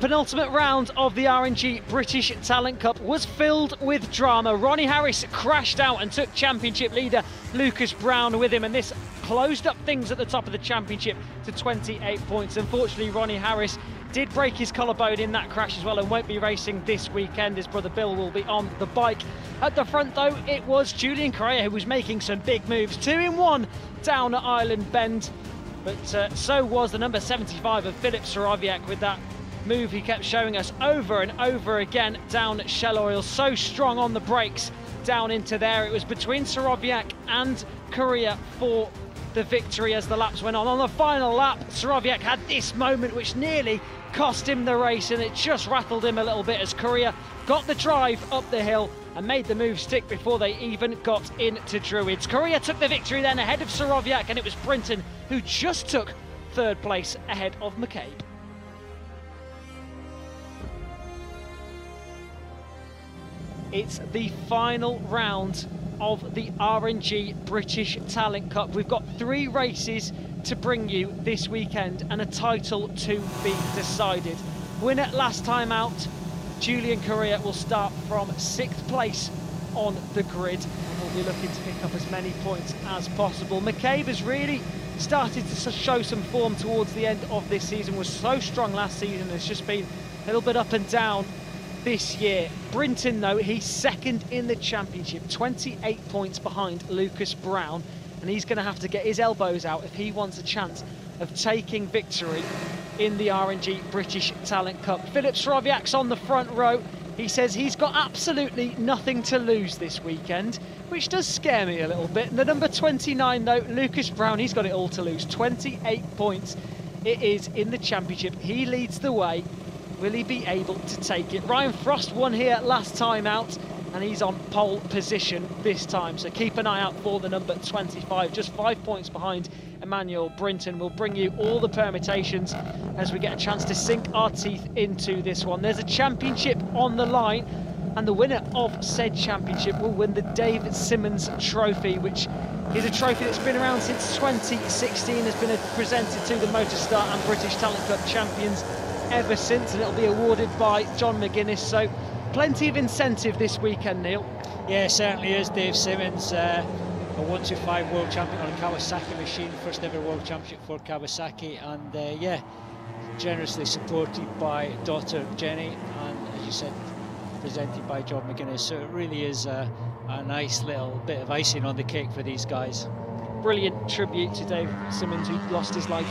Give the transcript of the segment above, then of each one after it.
penultimate round of the R&G British Talent Cup was filled with drama. Ronnie Harris crashed out and took championship leader Lucas Brown with him, and this closed up things at the top of the championship to 28 points. Unfortunately, Ronnie Harris did break his collarbone in that crash as well and won't be racing this weekend. His brother Bill will be on the bike. At the front though, it was Julian Correa who was making some big moves. 2-in-1 down at Island Bend, but so was the number 75 of Filip Sorowiak with that move he kept showing us over and over again down at Shell Oil. So strong on the brakes down into there. It was between Sorowiak and Correa for the victory as the laps went on. On the final lap, Sorowiak had this moment which nearly cost him the race, and it just rattled him a little bit as Correa got the drive up the hill and made the move stick before they even got into Druids. Correa took the victory then ahead of Sorowiak, and it was Brinton who just took third place ahead of McCabe. It's the final round of the R&G British Talent Cup. We've got 3 races to bring you this weekend and a title to be decided. Winner last time out, Julian Correa, will start from 6th place on the grid and will be looking to pick up as many points as possible. McCabe has really started to show some form towards the end of this season, was so strong last season, has just been a little bit up and down this year. Brinton though, he's second in the championship, 28 points behind Lucas Brown, and he's going to have to get his elbows out if he wants a chance of taking victory in the R&G British Talent Cup. Filip Sorowiak's on the front row. He says he's got absolutely nothing to lose this weekend, which does scare me a little bit. And the number 29 though, Lucas Brown, he's got it all to lose. 28 points it is in the championship. He leads the way. Will he be able to take it? Ryan Frost won here last time out, and he's on pole position this time. So keep an eye out for the number 25, just 5 points behind Emmanuel Brinton. We'll bring you all the permutations as we get a chance to sink our teeth into this one. There's a championship on the line, and the winner of said championship will win the Dave Simmons Trophy, which is a trophy that's been around since 2016, has been presented to the Motorstar and British Talent Cup champions ever since, and it'll be awarded by John McGuinness. So plenty of incentive this weekend, Neil. Yeah, certainly is. Dave Simmons, a 125 world champion on a Kawasaki machine, first ever world championship for Kawasaki, and yeah, generously supported by daughter Jenny, and as you said, presented by John McGuinness. So it really is a nice little bit of icing on the cake for these guys. Brilliant tribute to Dave Simmons, who lost his life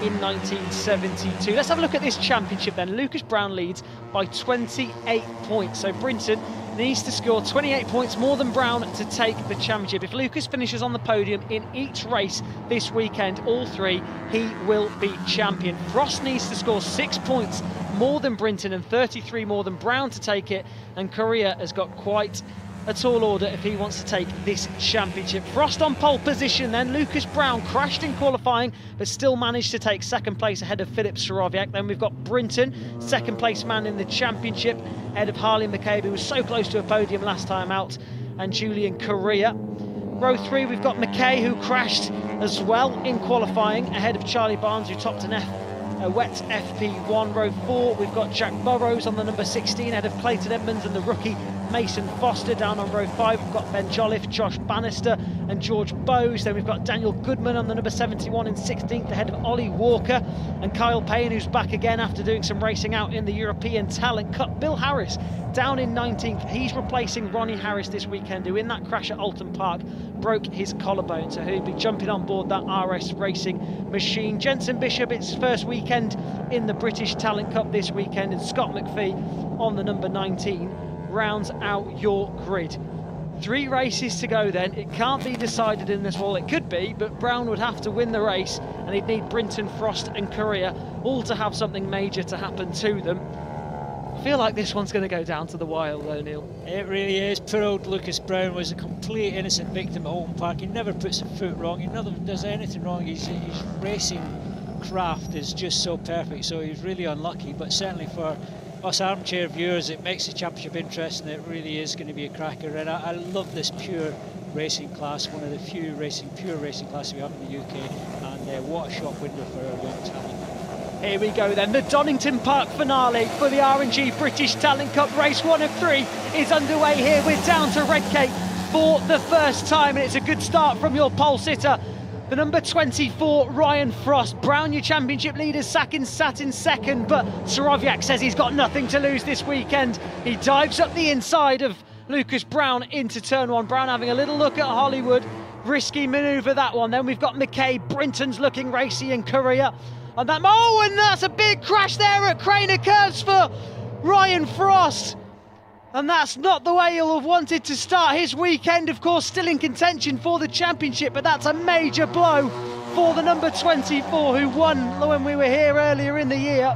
in 1972. Let's have a look at this championship then. Lucas Brown leads by 28 points. So Brinton needs to score 28 points more than Brown to take the championship. If Lucas finishes on the podium in each race this weekend, all 3, he will be champion. Frost needs to score 6 points more than Brinton and 33 more than Brown to take it. And Correa has got quite a tall order if he wants to take this championship. Frost on pole position then. Lucas Brown crashed in qualifying but still managed to take 2nd place ahead of Filip Sorowiak. Then we've got Brinton, 2nd place man in the championship, ahead of Harley McCabe, who was so close to a podium last time out, and Julian Correa. Row 3, we've got McKay, who crashed as well in qualifying, ahead of Charlie Barnes, who topped a wet FP1. Row 4, we've got Jack Burrows on the number 16, ahead of Clayton Edmonds and the rookie Mason Foster. Down on row 5, we've got Ben Jolliffe, Josh Bannister and George Bowes. Then we've got Daniel Goodman on the number 71 in 16th, ahead of Ollie Walker and Kyle Payne, who's back again after doing some racing out in the European Talent Cup. Bill Harris down in 19th. He's replacing Ronnie Harris this weekend, who in that crash at Alton Park broke his collarbone, so he'll be jumping on board that RS Racing machine. Jenson Bishop, it's his first weekend in the British Talent Cup this weekend, and Scott McPhee on the number 19 rounds out your grid. 3 races to go then. It can't be decided in this wall. It could be, but Brown would have to win the race, and he'd need Brinton, Frost and Correa all to have something major to happen to them. I feel like this one's going to go down to the wire though, Neil. It really is. Poor old Lucas Brown was a complete innocent victim at Alton Park. He never puts a foot wrong. He never does anything wrong. His racing craft is just so perfect, so he's really unlucky, but certainly for us armchair viewers, it makes the championship interesting. It really is going to be a cracker, and I love this pure racing class, one of the few pure racing classes we have in the UK, and what a shop window for our young talent. Here we go then, the Donington Park finale for the R&G British Talent Cup. Race 1 of 3 is underway here. We're down to Redgate for the first time, and it's a good start from your pole sitter, the number 24, Ryan Frost. Brown, your championship leader, sat in second, but Soroviak says he's got nothing to lose this weekend. He dives up the inside of Lucas Brown into turn 1. Brown having a little look at Hollywood. Risky manoeuvre, that one. Then we've got McKay. Brinton's looking racy in Korea. And that's a big crash there at Craner Curves for Ryan Frost. And that's not the way he'll have wanted to start his weekend. Of course, still in contention for the championship, but that's a major blow for the number 24 who won when we were here earlier in the year.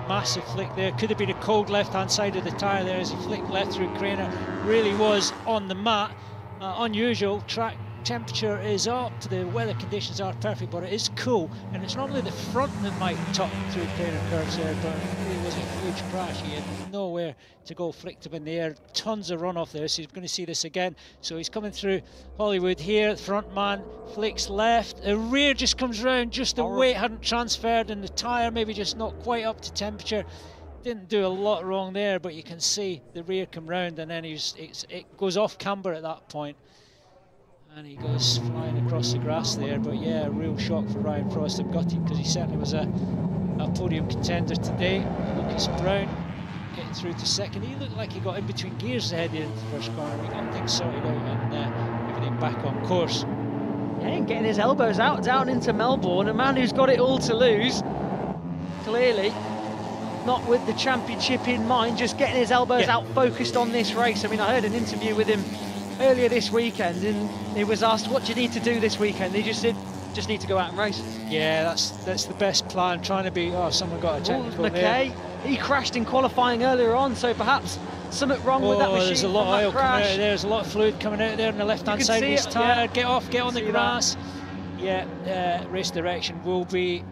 Massive flick there. Could have been a cold left-hand side of the tyre there as he flicked left through Craner. Really was on the mat. Unusual. Track temperature is up, the weather conditions are perfect, but it is cool, and it's normally the front that might top through Craner Curves there, but it really was a huge crash. He had nowhere to go, flicked up in the air, tons of runoff there, so he's going to see this again. So he's coming through Hollywood here, front man flicks left, the rear just comes round, just the weight hadn't transferred, and the tyre maybe just not quite up to temperature. Didn't do a lot wrong there, but you can see the rear come round, and then it goes off camber at that point. And he goes flying across the grass there, but yeah, a real shock for Ryan Frost. I'm gutted because he certainly was a podium contender today. Lucas Brown getting through to second. He looked like he got in between gears heading into the first corner. He got things sorted out and everything back on course. Yeah, and getting his elbows out down into Melbourne. A man who's got it all to lose. Clearly not with the championship in mind, just getting his elbows out, focused on this race. I mean, I heard an interview with him earlier this weekend, and he was asked, what do you need to do this weekend? He just said, just need to go out and race. Yeah, that's the best plan, trying to be, someone got a technical McKay, he crashed in qualifying earlier on, so perhaps something wrong with that machine. There's a lot of oil coming out of there, there's a lot of fluid coming out there on the left-hand side of his tyre. Get off, get on the grass. Race direction will be,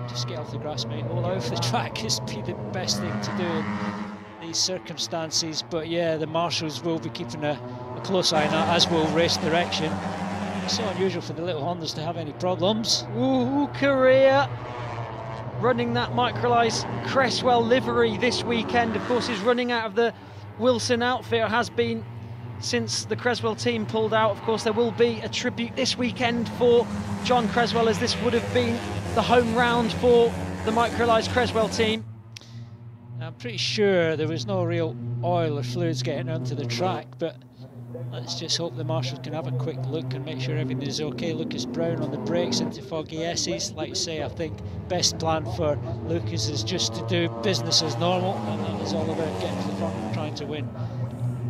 just get off the grass, mate. All over the track is be the best thing to do in these circumstances, but yeah, the marshals will be keeping a close eye on that, as will race direction. It's so unusual for the little Hondas to have any problems. Ooh, Korea running that microlized Cresswell livery this weekend. Of course, he's running out of the Wilson outfit, has been since the Cresswell team pulled out. Of course, there will be a tribute this weekend for John Cresswell, as this would have been the home round for the microlized Cresswell team. I'm pretty sure there was no real oil or fluids getting onto the track, but let's just hope the marshals can have a quick look and make sure everything is okay. Lucas Brown on the brakes into foggy S's. Like you say, I think best plan for Lucas is just to do business as normal, and that is all about getting to the front and trying to win.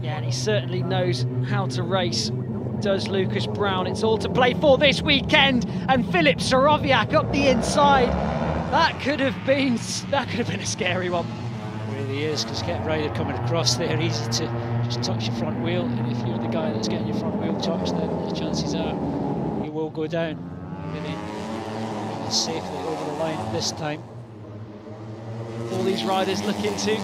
Yeah, and he certainly knows how to race, does Lucas Brown. It's all to play for this weekend, and Filip Soroviak up the inside. That could have been a scary one. It really is, because get rider coming across there, easy to just touch your front wheel, and if you're the guy that's getting your front wheel touched, then the chances are you will go down. Really safely over the line this time. All these riders looking to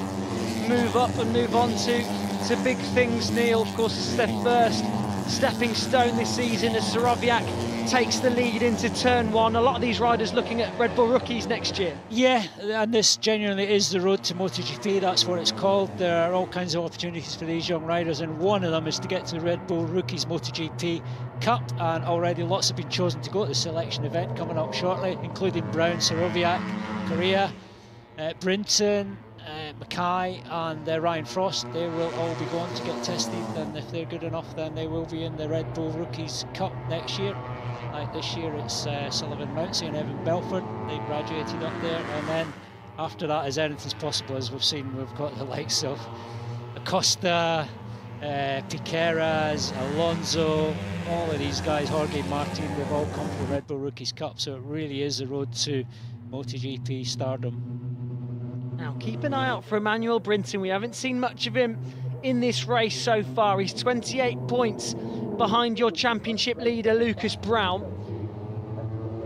move up and move on to big things, Neil. Of course, this is their first stepping stone this season as Soroviak takes the lead into turn 1. A lot of these riders looking at Red Bull Rookies next year. Yeah, and this genuinely is the road to MotoGP. That's what it's called. There are all kinds of opportunities for these young riders, and one of them is to get to the Red Bull Rookies MotoGP Cup, and already lots have been chosen to go to the selection event coming up shortly, including Brown, Soroviak, Korea, Brinton, McKay and Ryan Frost. They will all be going to get tested, and if they're good enough, then they will be in the Red Bull Rookies Cup next year. Like this year, it's Sullivan Mountsie and Evan Belford. They graduated up there, and then after that, as anything's possible, as we've seen, we've got the likes of Acosta, Piqueras, Alonso, all of these guys, Jorge Martin, they've all come to the Red Bull Rookies Cup, so it really is the road to MotoGP stardom. Now keep an eye out for Emmanuel Brinton. We haven't seen much of him in this race so far. He's 28 points behind your championship leader Lucas Brown,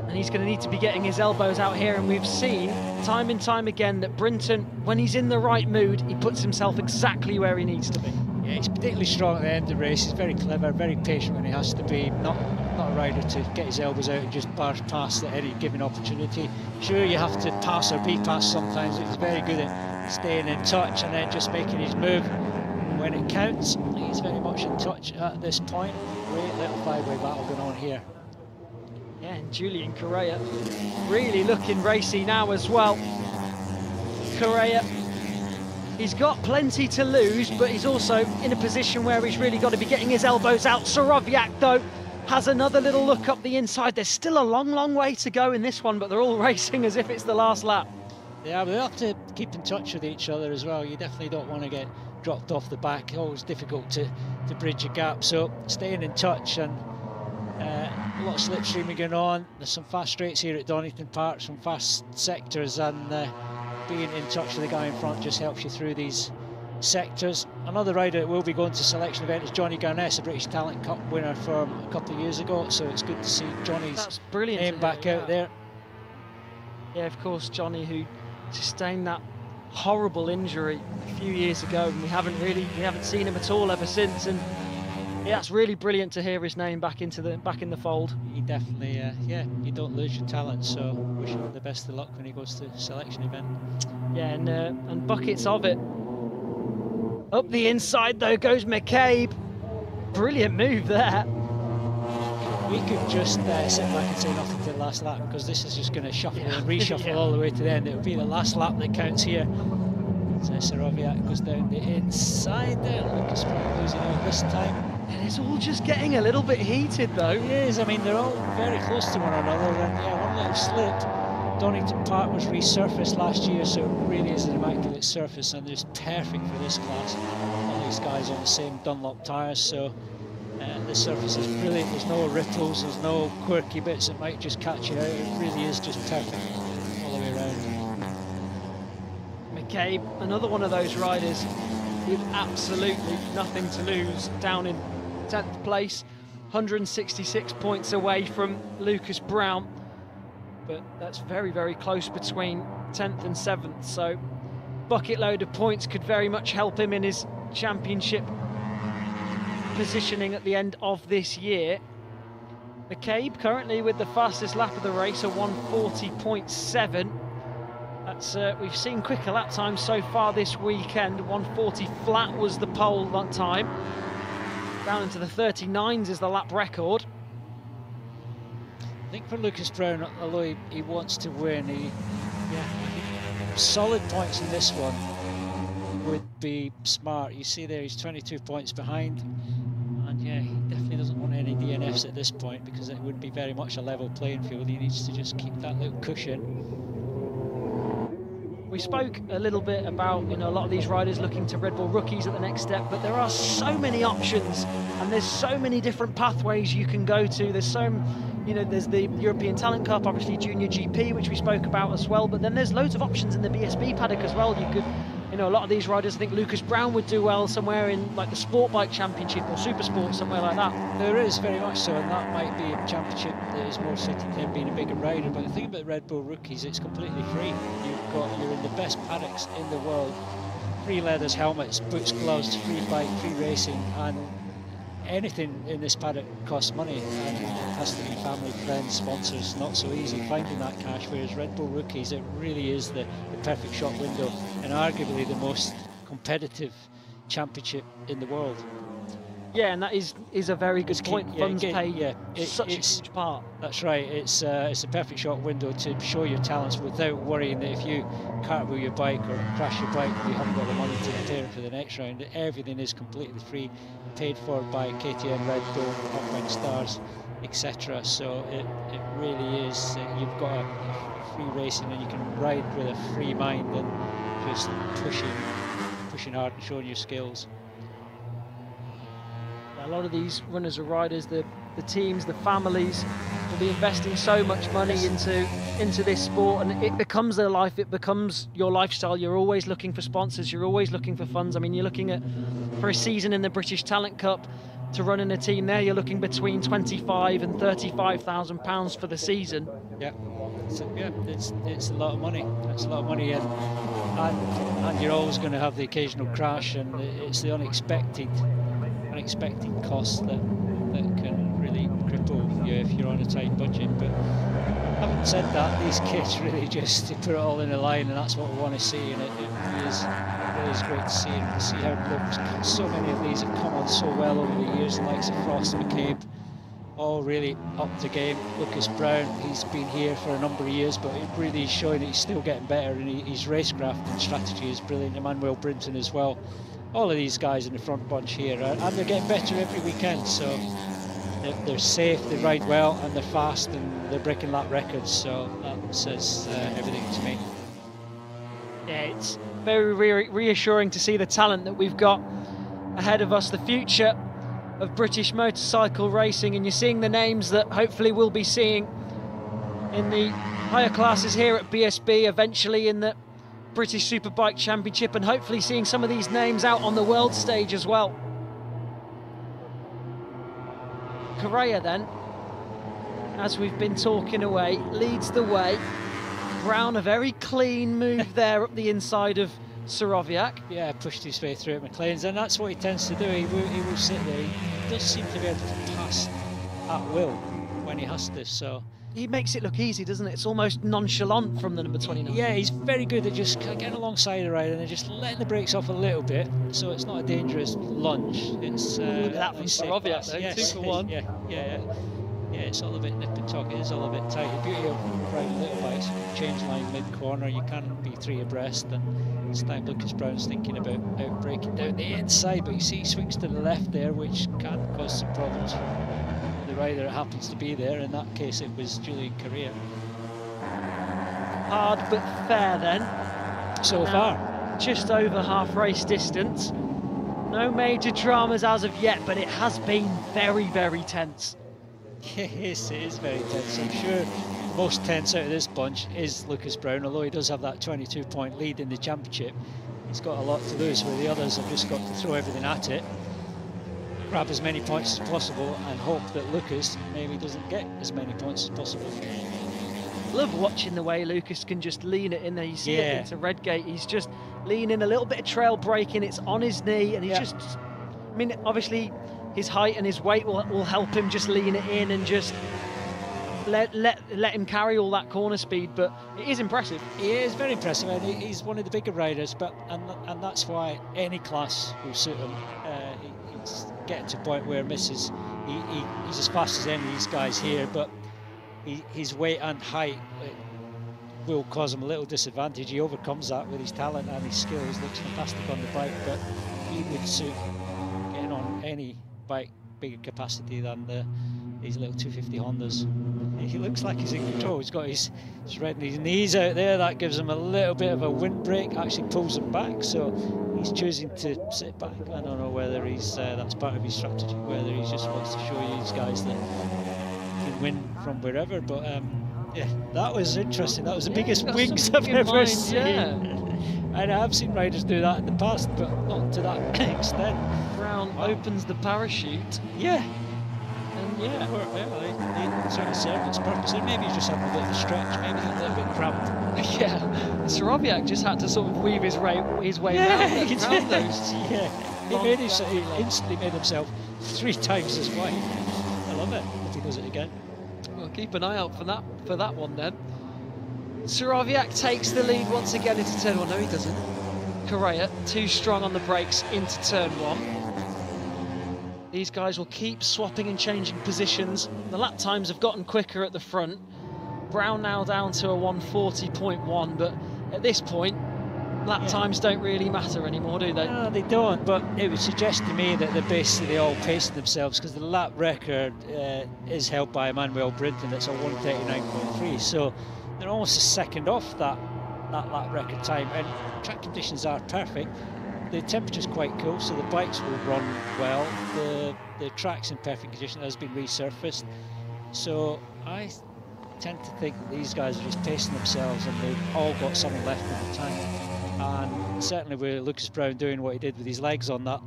and he's going to need to be getting his elbows out here, and we've seen time and time again that Brinton, when he's in the right mood, he puts himself exactly where he needs to be. Yeah, he's particularly strong at the end of the race. He's very clever, very patient when he has to be, not not a rider to get his elbows out and just barge past at any given opportunity. Sure, you have to pass or be passed sometimes, but he's very good at staying in touch and then just making his move when it counts. He's very much in touch at this point. Great little five-way battle going on here. Yeah, and Julian Correa really looking racy now as well. Correa, he's got plenty to lose, but he's also in a position where he's really got to be getting his elbows out. Soroviak, though, has another little look up the inside. There's still a long, long way to go in this one, but they're all racing as if it's the last lap. Yeah, but they have to keep in touch with each other as well. You definitely don't want to get dropped off the back. Always difficult to bridge a gap, so staying in touch. And a lot of slipstreaming going on. There's some fast straights here at Donington Park, some fast sectors, and being in touch with the guy in front just helps you through these sectors. Another rider that will be going to selection event is Johnny Garness, a British Talent Cup winner from a couple of years ago, so it's good to see Johnny's name back out there. Yeah, of course, Johnny, who sustained that horrible injury a few years ago, and we haven't seen him at all ever since. And yeah, it's really brilliant to hear his name back in the fold. He definitely, yeah, you don't lose your talent, so wish him the best of luck when he goes to selection event. Yeah, and buckets of it. Up the inside though goes McCabe. Brilliant move there. We could just sit back and say nothing to the last lap, because this is just going to shuffle and reshuffle all the way to the end. It'll be the last lap that counts here. So Soroviak goes down the inside there. Lucas Brown losing out this time. And it's all just getting a little bit heated though. It is. I mean, they're all very close to one another, and yeah, one little slip. Donington Park was resurfaced last year, so it really is an immaculate surface, and it's perfect for this class. All these guys on the same Dunlop tyres, so the surface is brilliant. There's no ripples, there's no quirky bits that might just catch you out. It really is just perfect all the way around. McCabe, another one of those riders with absolutely nothing to lose, down in 10th place, 166 points away from Lucas Brown. But that's very, very close between 10th and 7th, so bucket load of points could very much help him in his championship positioning at the end of this year. McCabe currently with the fastest lap of the race, a 140.7. That's we've seen quicker lap times so far this weekend. 140 flat was the pole that time. Down into the 39s is the lap record. I think for Lucas Brown, although he wants to win, solid points in this one would be smart. You see there, he's 22 points behind, and yeah, he definitely doesn't want any DNFs at this point, because it would be very much a level playing field. He needs to just keep that little cushion. We spoke a little bit about, a lot of these riders looking to Red Bull rookies at the next step, but there are so many options, and there's so many different pathways you can go to. There's there's the European Talent Cup, obviously Junior GP, which we spoke about as well, but then there's loads of options in the BSB paddock as well. You could, a lot of these riders, I think Lucas Brown would do well somewhere in like the Sport Bike Championship or Super Sport, somewhere like that. There is, very much so, and that might be a championship that is more suited to him being a bigger rider. But the thing about Red Bull rookies, it's completely free. You're in the best paddocks in the world, free leathers, helmets, boots, gloves, free bike, free racing, and anything in this paddock costs money, and it has to be family, friends, sponsors. Not so easy finding that cash, whereas Red Bull rookies, it really is the perfect shop window, and arguably the most competitive championship in the world. Yeah, and that is a very good point. Funds pay such a huge part. That's right. It's a perfect shop window to show your talents without worrying that if you cartwheel your bike or crash your bike, you haven't got the money to repair it for the next round. Everything is completely free, paid for by KTM, Red Bull, Upwind Stars, etc. So it really is. You've got a free racing, and you can ride with a free mind and just pushing hard and showing your skills. A lot of these runners or riders, the teams, the families, will be investing so much money into this sport, and it becomes their life, it becomes your lifestyle. You're always looking for sponsors, you're always looking for funds. I mean, you're looking at, for a season in the British Talent Cup, to run in a team there, you're looking between £25,000 and £35,000 for the season. Yeah, it's a lot of money. It's a lot of money, and you're always going to have the occasional crash, and it's the unexpected unexpected costs that can really cripple you if you're on a tight budget. But having said that, these kids really just put it all in a line, and that's what we want to see. And it really is great to see, and to see how so many of these have come on so well over the years. The likes of Frost, McCabe, all really up the game. Lucas Brown, he's been here for a number of years, but it really is showing that he's still getting better, and his racecraft and strategy is brilliant. Emmanuel Brinton as well. All of these guys in the front bunch here, and they're getting better every weekend. So they're safe, they ride well, and they're fast, and they're breaking lap records. So that says everything to me. Yeah, it's very reassuring to see the talent that we've got ahead of us, the future of British motorcycle racing, and you're seeing the names that hopefully we'll be seeing in the higher classes here at BSB, eventually in the British Superbike Championship, and hopefully seeing some of these names out on the world stage as well. Correa then, as we've been talking away, leads the way. Brown, a very clean move there up the inside of Soroviak. Yeah, pushed his way through at McLean's, and that's what he tends to do. He will sit there. He does seem to be able to pass at will when he has to. So he makes it look easy, doesn't it? It's almost nonchalant from the number 29. Yeah, he's very good at just getting alongside the rider and just letting the brakes off a little bit, so it's not a dangerous lunge. It's look at that from Soroviak, though. Yes, 2 for 1. Yeah, it's all a bit nip and tuck. It is all a bit tight. The beauty of riding little bikes, change line mid-corner, you can be 3 abreast, and this time Lucas Brown's thinking about breaking down the inside, but you see he swings to the left there, which can cause some problems for the rider that happens to be there. In that case, it was Julian Correa. Hard but fair then. So far. Just over half race distance. No major dramas as of yet, but it has been very, very tense. Yes, it is very tense. I'm sure most tense out of this bunch is Lucas Brown, although he does have that 22-point lead in the championship. He's got a lot to lose, where the others have just got to throw everything at it, grab as many points as possible, and hope that Lucas maybe doesn't get as many points as possible. Love watching the way Lucas can just lean it in there. You see it into Redgate. He's just leaning, a little bit of trail braking. It's on his knee, and he's just, I mean, obviously his height and his weight will help him just lean it in and just let him carry all that corner speed. But it is impressive. He is very impressive, and he's one of the bigger riders. But and that's why any class will suit him. He's getting to a point where he's as fast as any of these guys here, but his weight and height will cause him a little disadvantage. He overcomes that with his talent and his skills. Looks fantastic on the bike, but he would suit getting on any bike bigger capacity than these little 250 Hondas. He looks like he's in control. He's got his spreading his knees out there. That gives him a little bit of a windbreak, actually pulls him back, so he's choosing to sit back. I don't know whether that's part of his strategy, whether he just wants to show these guys that he can win from wherever. But yeah, that was interesting. That was the biggest wings I've ever seen. And I have seen riders do that in the past, but not to that extent. Brown opens the parachute. Yeah. And he sort of served its purpose. And maybe he's just having a bit of a stretch, maybe a little bit cramped. Yeah. Soroviak just had to sort of weave his way around those. He instantly made himself 3 times as wide. I love it if he does it again. Well, keep an eye out for that one then. Soroviak takes the lead once again into turn 1. No, he doesn't. Correa, too strong on the brakes into turn 1. These guys will keep swapping and changing positions. The lap times have gotten quicker at the front. Brown now down to a 1:40.1, but at this point, lap times don't really matter anymore, do they? No, they don't, but it would suggest to me that they're basically all pacing themselves, because the lap record is held by Emmanuel Brinton. That's a 1:39.3, so they're almost a second off that lap record time, and track conditions are perfect. The temperature's quite cool, so the bikes will run well. The track's in perfect condition, it has been resurfaced. So I tend to think that these guys are just pacing themselves, and they've all got something left in the tank. And certainly with Lucas Brown doing what he did with his legs on that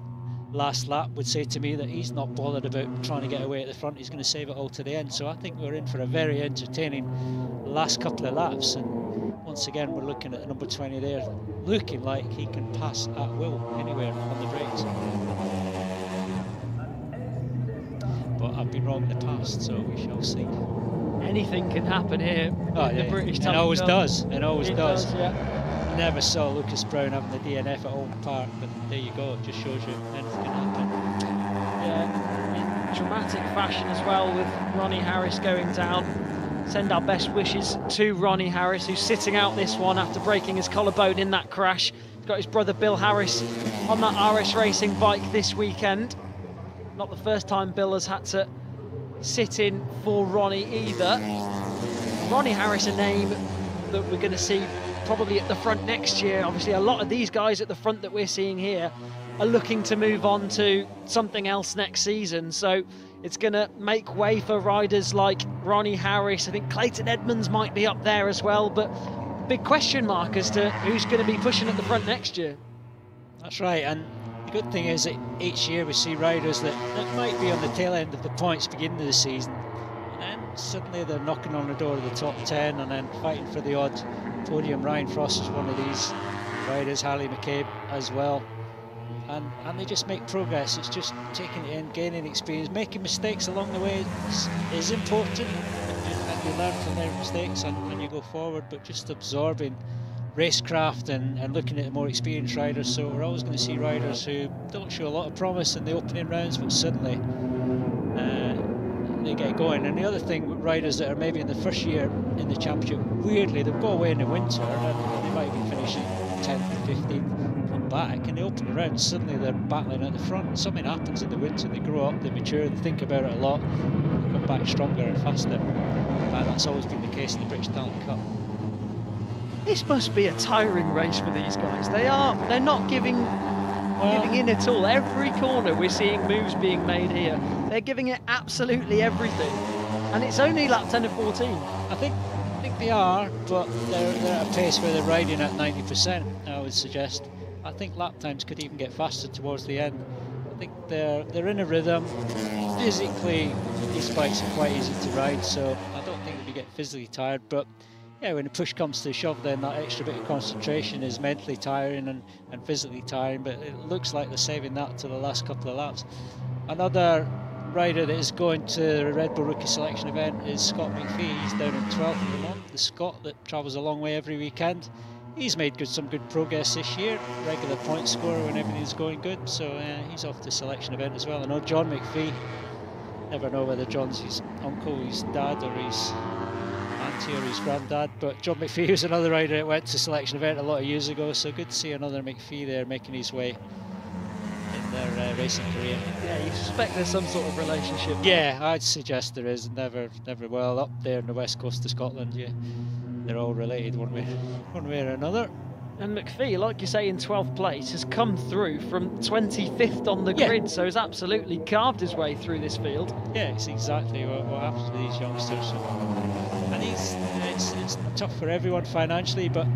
last lap would say to me that he's not bothered about trying to get away at the front. He's going to save it all to the end. So I think we're in for a very entertaining last couple of laps, and once again we're looking at number 20 there, looking like he can pass at will anywhere on the brakes. I've been wrong in the past, so we shall see. Anything can happen here in the British Talent Cup. It always does. It always does. Yeah. Never saw Lucas Brown having the DNF at Oldham Park, but there you go. It just shows you anything can happen. Yeah, in dramatic fashion as well, with Ronnie Harris going down. Send our best wishes to Ronnie Harris, who's sitting out this one after breaking his collarbone in that crash. He's got his brother Bill Harris on that RS Racing bike this weekend. Not the first time Bill has had to sit in for Ronnie either. Ronnie Harris, a name that we're going to see probably at the front next year. Obviously, a lot of these guys at the front that we're seeing here are looking to move on to something else next season. So it's going to make way for riders like Ronnie Harris. I think Clayton Edmonds might be up there as well, but big question mark as to who's going to be pushing at the front next year. That's right, and the good thing is that each year we see riders that might be on the tail end of the points beginning of the season, and then suddenly they're knocking on the door of the top 10 and then fighting for the odd podium. Ryan Frost is one of these riders, Harley McCabe as well. And they just make progress. It's just taking it in, gaining experience, making mistakes along the way is important, and you learn from their mistakes and you go forward, but just absorbing racecraft and looking at the more experienced riders. So we're always going to see riders who don't show a lot of promise in the opening rounds, but suddenly they get going. And the other thing with riders that are maybe in the first year in the championship, weirdly they'll go away in the winter and they might be finishing 10th, 15th, come back in the opening round, suddenly they're battling at the front. Something happens in the winter, they grow up, they mature, they think about it a lot, they come back stronger and faster. And that's always been the case in the British Talent Cup. This must be a tiring race for these guys. They're not giving in at all. Every corner we're seeing moves being made here. They're giving it absolutely everything. And it's only lap 10 of 14. I think they are, but they're at a pace where they're riding at 90%, I would suggest. I think lap times could even get faster towards the end. I think they're in a rhythm. Physically, these bikes are quite easy to ride, so I don't think they'll get physically tired. But yeah, when the push comes to shove, then that extra bit of concentration is mentally tiring and physically tiring, but it looks like they're saving that to the last couple of laps. Another rider that is going to the Red Bull Rookie Selection event is Scott McPhee. He's down in 12th at the moment. The Scot that travels a long way every weekend. He's made some good progress this year, regular point scorer when everything's going good, so he's off to the selection event as well. I know John McPhee, never know whether John's his uncle, his dad, or his auntie or his granddad, but John McPhee was another rider that went to selection event a lot of years ago, so good to see another McPhee there making his way in their racing career. Yeah, you suspect there's some sort of relationship. Yeah, I'd suggest there is. Never well, up there in the west coast of Scotland, yeah, they're all related one way or another. And McPhee, like you say, in 12th place, has come through from 25th on the grid, so has absolutely carved his way through this field. Yeah, it's exactly what happens with these youngsters. And it's tough for everyone financially, but...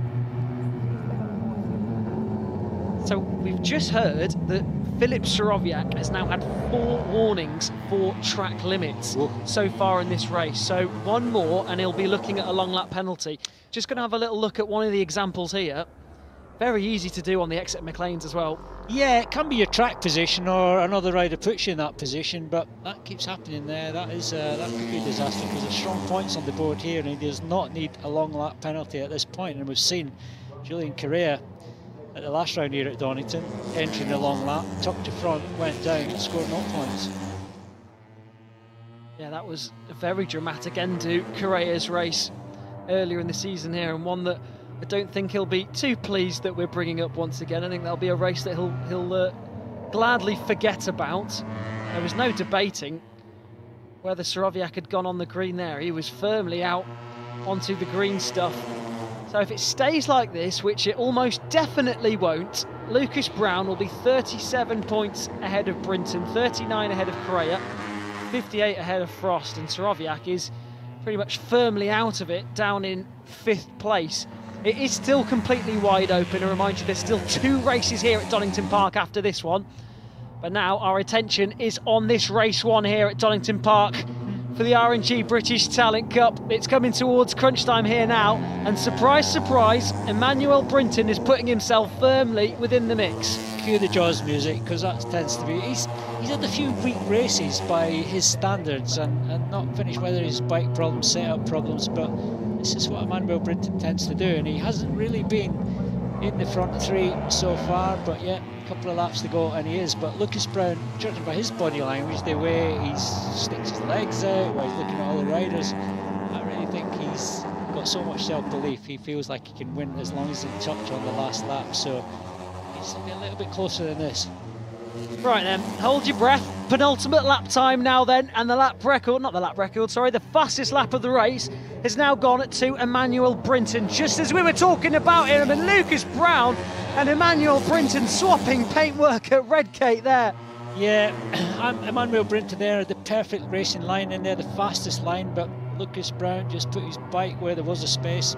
So we've just heard that Filip Sorowiak has now had 4 warnings for track limits so far in this race. So one more and he'll be looking at a long lap penalty. Just going to have a little look at one of the examples here. Very easy to do on the exit McLean's as well. Yeah, it can be your track position or another rider puts you in that position, but that keeps happening there. That could be a disaster because there's strong points on the board here and he does not need a long lap penalty at this point. And we've seen Julian Correa at the last round here at Donington entering the long lap, tucked to front, went down and scored 0 points. Yeah, that was a very dramatic end to Correa's race earlier in the season here, and one that I don't think he'll be too pleased that we're bringing up once again. I think that'll be a race that he'll gladly forget about. There was no debating whether Sorowiak had gone on the green there. He was firmly out onto the green stuff. So if it stays like this, which it almost definitely won't, Lucas Brown will be 37 points ahead of Brinton, 39 ahead of Correa, 58 ahead of Frost, and Sorowiak is pretty much firmly out of it, down in 5th place. It is still completely wide open. I remind you, there's still 2 races here at Donington Park after this one. But now our attention is on this race 1 here at Donington Park for the R&G British Talent Cup. It's coming towards crunch time here now, and surprise, surprise, Emmanuel Brinton is putting himself firmly within the mix. Cue the Jaws music, because that tends to be... He's had a few weak races by his standards and not finished, whether his bike problems, setup problems, but this is what Emmanuel Brinton tends to do, and he hasn't really been in the front three so far, but yeah, a couple of laps to go and he is. But Lucas Brown, judging by his body language, the way he sticks his legs out while he's looking at all the riders, I really think he's got so much self-belief, he feels like he can win as long as he touch on the last lap, so he's a little bit closer than this. Right then, hold your breath. Penultimate lap time now then, and the lap record, not the lap record, sorry, the fastest lap of the race has now gone to Emmanuel Brinton. Just as we were talking about him, and Lucas Brown and Emmanuel Brinton swapping paintwork at Redgate there. Yeah, Emmanuel Brinton there, the perfect racing line in there, the fastest line, but Lucas Brown just put his bike where there was a space.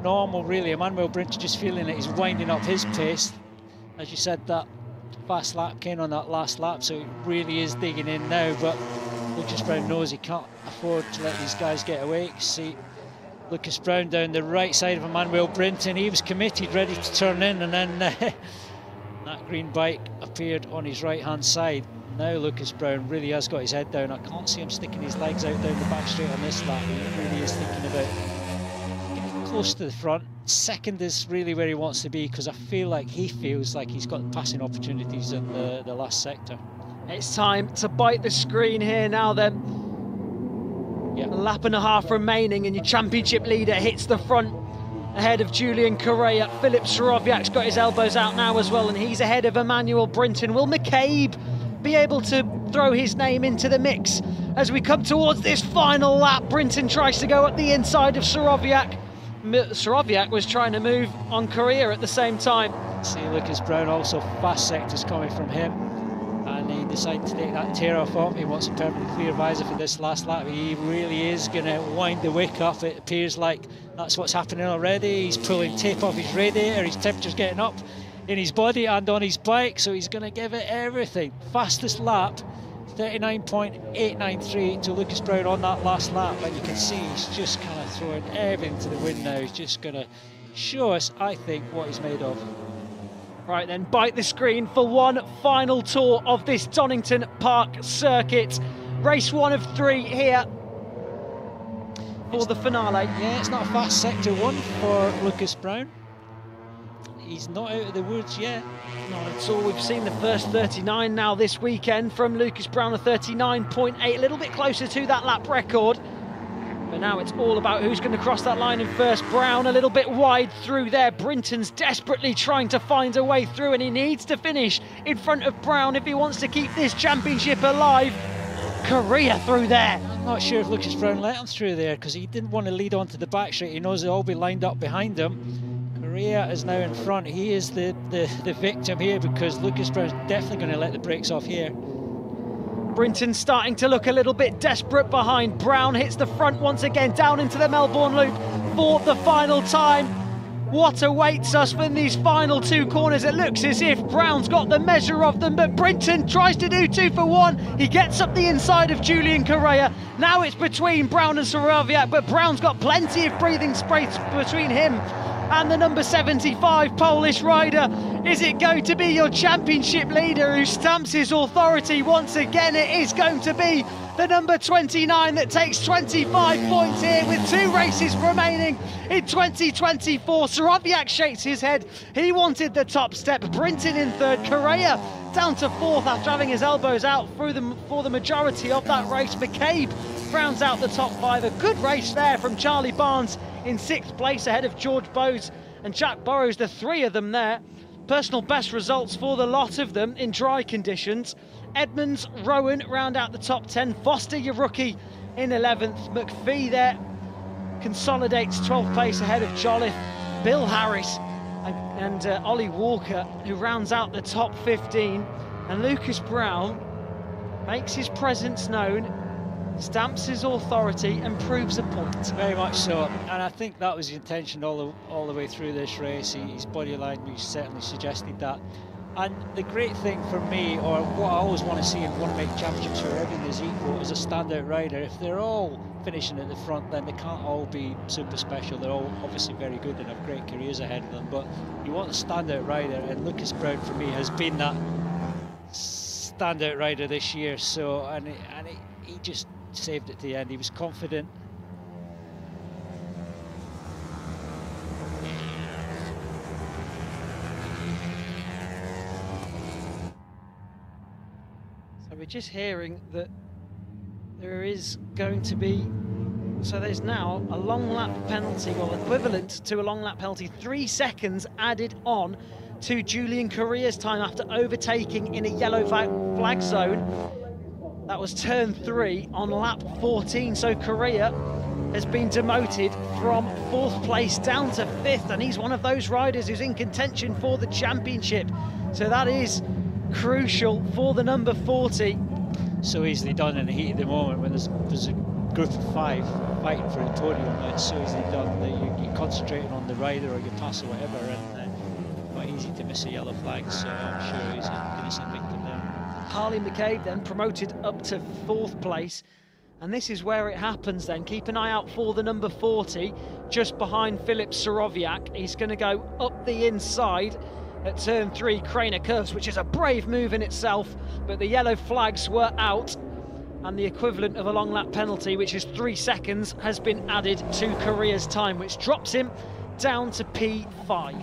Normal really, Emmanuel Brinton just feeling that he's winding up his pace. As you said, that fast lap came on that last lap, so it really is digging in now, but Lucas Brown knows he can't afford to let these guys get away. You can see Lucas Brown down the right side of Emmanuel Brinton. He was committed, ready to turn in, and then that green bike appeared on his right hand side. Now Lucas Brown really has got his head down. I can't see him sticking his legs out down the back straight on this lap. He really is thinking about getting close to the front. Second is really where he wants to be, because I feel like he feels like he's got passing opportunities in the last sector. It's time to bite the screen here now then. Yep. A lap and a half remaining, and your championship leader hits the front ahead of Julian Correa. Philip Soroviak's got his elbows out now as well, and he's ahead of Emmanuel Brinton. Will McCabe be able to throw his name into the mix as we come towards this final lap? Brinton tries to go up the inside of Soroviak. Soroviak was trying to move on Correa at the same time. See Lucas Brown also, fast sectors coming from him, and he decided to take that tear off him. He wants a perfectly clear visor for this last lap. He really is going to wind the wick up. It appears like that's what's happening already. He's pulling tape off his radiator, his temperature's getting up in his body and on his bike, so he's going to give it everything. Fastest lap, 39.893 to Lucas Brown on that last lap, and you can see he's just kind of throwing everything to the wind now. He's just going to show us, I think, what he's made of. Right then, bite the screen for one final tour of this Donington Park circuit. Race 1 of 3 here for the finale. Yeah, it's not a fast sector 1 for Lucas Brown. He's not out of the woods yet. Not at all. We've seen the first 39 now this weekend from Lucas Brown, a 39.8, a little bit closer to that lap record. But now it's all about who's going to cross that line in first. Brown a little bit wide through there. Brinton's desperately trying to find a way through, and he needs to finish in front of Brown if he wants to keep this championship alive. Correa through there. I'm not sure if Lucas Brown let him through there, because he didn't want to lead onto the back straight. He knows they'll all be lined up behind him. Correa is now in front. He is the victim here, because Lucas Brown's definitely going to let the brakes off here. Brinton starting to look a little bit desperate behind. Brown hits the front once again, down into the Melbourne Loop for the final time. What awaits us in these final 2 corners? It looks as if Brown's got the measure of them, but Brinton tries to do 2 for 1. He gets up the inside of Julian Correa. Now it's between Brown and Soroviak, but Brown's got plenty of breathing space between him and the number 75 Polish rider. Is it going to be your championship leader who stamps his authority once again? It is going to be the number 29 that takes 25 points here with 2 races remaining in 2024. Soroviak shakes his head. He wanted the top step. Brinton in third. Correa down to 4th after having his elbows out for the majority of that race. McCabe rounds out the top 5. A good race there from Charlie Barnes in 6th place ahead of George Bowes and Jack Burrows, the 3 of them there. Personal best results for the lot of them in dry conditions. Edmonds, Rowan round out the top 10. Foster, your rookie, in 11th. McPhee there consolidates 12th place ahead of Jolliffe. Bill Harris and Ollie Walker, who rounds out the top 15. And Lucas Brown makes his presence known, stamps his authority and proves a point. Very much so, and I think that was the intention all the way through this race. His body language certainly suggested that. And the great thing for me, or what I always want to see in one make championships where everything is equal, is a standout rider. If they're all finishing at the front, then they can't all be super special. They're all obviously very good and have great careers ahead of them, but you want a standout rider, and Lucas Brown for me has been that standout rider this year. So he just saved it to the end. He was confident. So we're just hearing that there is going to be, so there's now a long lap penalty, well, equivalent to a long lap penalty, 3 seconds added on to Julian Correa's time after overtaking in a yellow flag zone. That was turn 3 on lap 14, so Correa has been demoted from 4th place down to 5th, and he's one of those riders who's in contention for the championship. So that is crucial for the number 40. So easily done in the heat of the moment when there's a group of 5 fighting for a podium. It's so easily done that you're concentrating on the rider or your pass or whatever, and quite easy to miss a yellow flag, so I'm sure he's an innocent victim there. Harley McCabe then promoted up to 4th place, and this is where it happens then. Keep an eye out for the number 40 just behind Filip Sorowiak. He's going to go up the inside at turn 3, Craner curves, which is a brave move in itself, but the yellow flags were out, and the equivalent of a long lap penalty, which is 3 seconds, has been added to Correa's time, which drops him down to P5.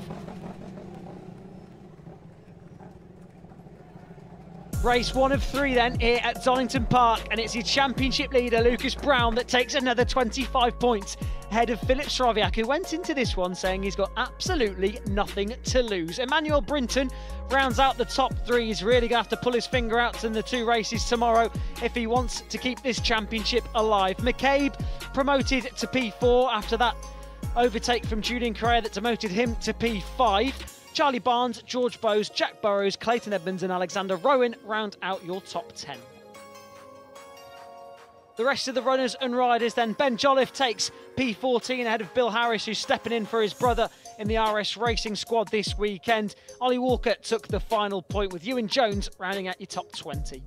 Race 1 of 3 then here at Donington Park, and it's your championship leader Lucas Brown that takes another 25 points ahead of Filip Sorowiak, who went into this one saying he's got absolutely nothing to lose. Emmanuel Brinton rounds out the top 3. He's really going to have to pull his finger out in the 2 races tomorrow if he wants to keep this championship alive. McCabe promoted to P4 after that overtake from Julian Correa that demoted him to P5. Charlie Barnes, George Bowes, Jack Burrows, Clayton Edmonds and Alexander Rowan round out your top 10. The rest of the runners and riders then. Ben Jolliffe takes P14 ahead of Bill Harris, who's stepping in for his brother in the RS Racing squad this weekend. Ollie Walker took the final point, with Ewan Jones rounding out your top 20.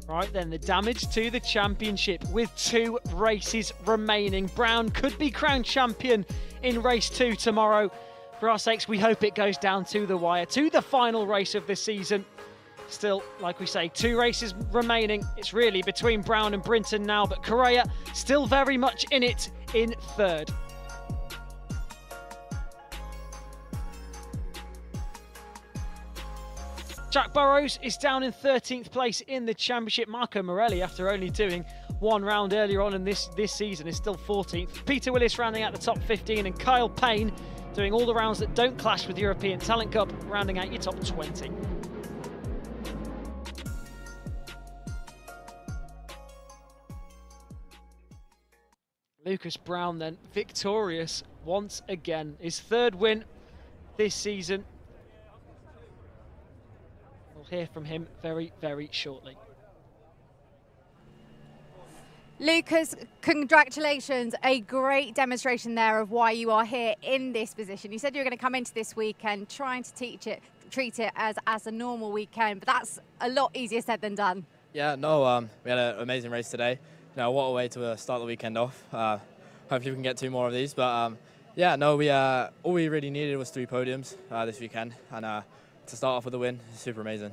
Right then, the damage to the championship with 2 races remaining. Brown could be crowned champion in race 2 tomorrow. For our sakes, we hope it goes down to the wire, to the final race of the season. Still, like we say, 2 races remaining. It's really between Brown and Brinton now, but Correa still very much in it in 3rd. Jack Burrows is down in 13th place in the championship. Marco Morelli, after only doing 1 round earlier on in this season, is still 14th. Peter Willis rounding out the top 15, and Kyle Payne doing all the rounds that don't clash with European Talent Cup, rounding out your top 20. Lucas Brown then victorious once again. His 3rd win this season. We'll hear from him very, very shortly. Lucas, congratulations. A great demonstration there of why you are here in this position. You said you were going to come into this weekend trying to treat it as a normal weekend, but that's a lot easier said than done. Yeah, no, we had an amazing race today. You know, what a way to start the weekend off. Hopefully we can get 2 more of these, but yeah, no, all we really needed was 3 podiums this weekend, and to start off with a win is super amazing.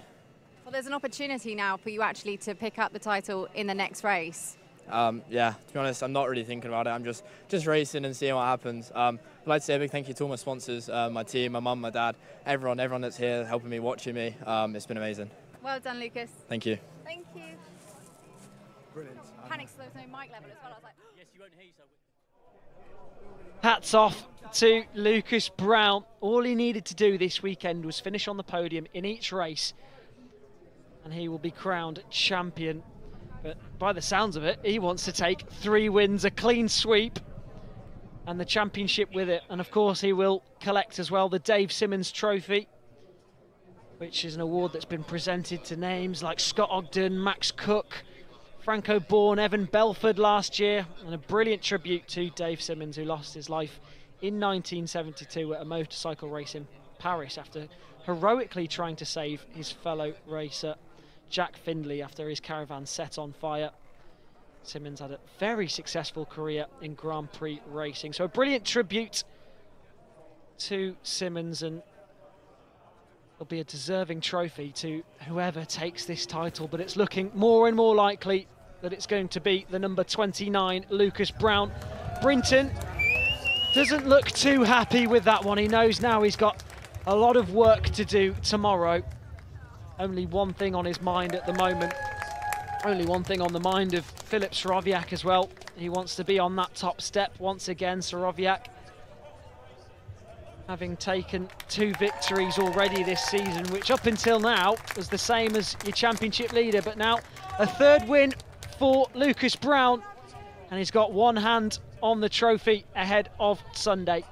Well, there's an opportunity now for you actually to pick up the title in the next race. Yeah, to be honest, I'm not really thinking about it. I'm just racing and seeing what happens. I'd like to say a big thank you to all my sponsors, my team, my mum, my dad, everyone that's here helping me, watching me. It's been amazing. Well done, Lucas. Thank you. Thank you. Brilliant. Panic, so there was no mic level as well. I was like, yes, you won't hear yourself. Hats off to Lucas Brown. All he needed to do this weekend was finish on the podium in each race, and he will be crowned champion. But by the sounds of it, he wants to take 3 wins, a clean sweep, and the championship with it. And of course, he will collect as well the Dave Simmons Trophy, which is an award that's been presented to names like Scott Ogden, Max Cook, Franco Bourne, Evan Belford last year, and a brilliant tribute to Dave Simmons, who lost his life in 1972 at a motorcycle race in Paris after heroically trying to save his fellow racer Jack Findlay after his caravan set on fire. Simmons had a very successful career in Grand Prix racing, so a brilliant tribute to Simmons, and it'll be a deserving trophy to whoever takes this title, but it's looking more and more likely that it's going to be the number 29, Lucas Brown. Brinton doesn't look too happy with that one. He knows now he's got a lot of work to do tomorrow. Only one thing on his mind at the moment. Only one thing on the mind of Filip Sorowiak as well. He wants to be on that top step once again. Sorowiak, having taken 2 victories already this season, which up until now was the same as your championship leader, but now a 3rd win for Lucas Brown, and he's got one hand on the trophy ahead of Sunday.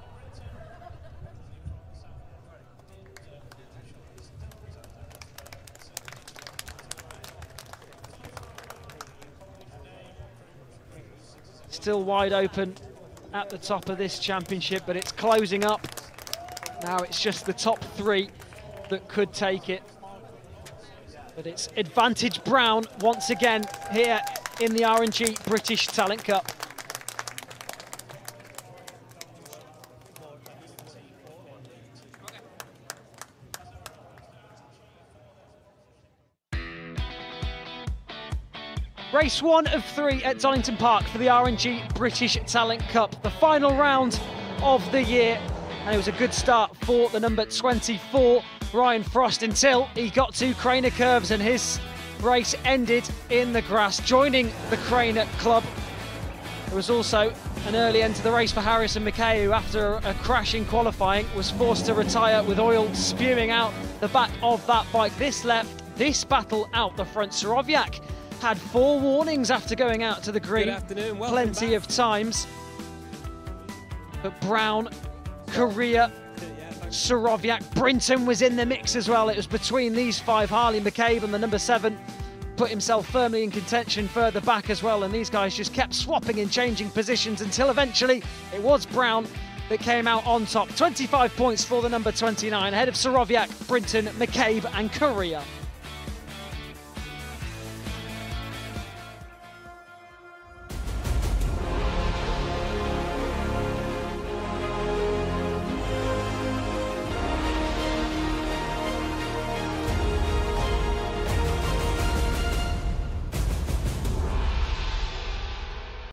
Still wide open at the top of this championship, but it's closing up. Now it's just the top 3 that could take it. But it's advantage Brown once again here in the R&G British Talent Cup. Race 1 of 3 at Donington Park for the R&G British Talent Cup, the final round of the year. And it was a good start for the number 24, Ryan Frost, until he got to Craner Curves and his race ended in the grass, joining the Craner Club. There was also an early end to the race for Harrison McKay, who after a crash in qualifying was forced to retire with oil spewing out the back of that bike. This left this battle out the front. Sorowiak had 4 warnings after going out to the green, plenty of times. But Brown, Correa, Sorowiak, Brinton was in the mix as well. It was between these 5. Harley McCabe and the number 7 put himself firmly in contention further back as well, and these guys just kept swapping and changing positions until eventually it was Brown that came out on top. 25 points for the number 29, ahead of Sorowiak, Brinton, McCabe and Correa.